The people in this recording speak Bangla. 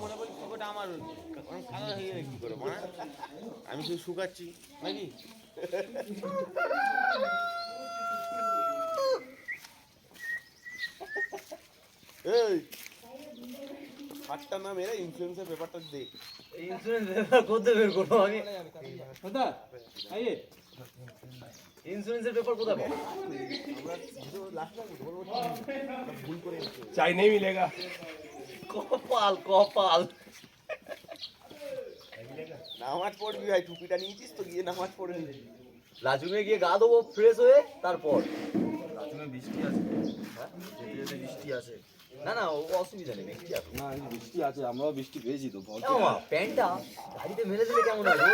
মনে করি খবরটা আমার কালার হয়ে গেলে কি করে মা আমি শুধু শুকাচ্ছি নাকি এই হাতটা না মেরে ইন্স্যুরেন্সের পেপারটা দে ইন্স্যুরেন্স পেপার কোথায় বের করবো আমি দাদা আইয়ে ইন্স্যুরেন্সের পেপার কোথায় পাবো চাই নেই মিলেগা কপাল কপাল নামাজ পড়বি ভাই টুপিটা নিয়েছিস তো গিয়ে নামাজ পড়ে নিবি লাচুমে গিয়ে গা দেবো ফ্রেশ হয়ে তারপর লাচুমে বৃষ্টি আছে হ্যাঁ যেতে যেতে বৃষ্টি আছে না না ও অসুবিধা নেই বৃষ্টি আছে না বৃষ্টি আছে আমরাও বৃষ্টি পেয়েছি তো প্যান্টটা গাড়িতে মেলে দিলে কেমন হবে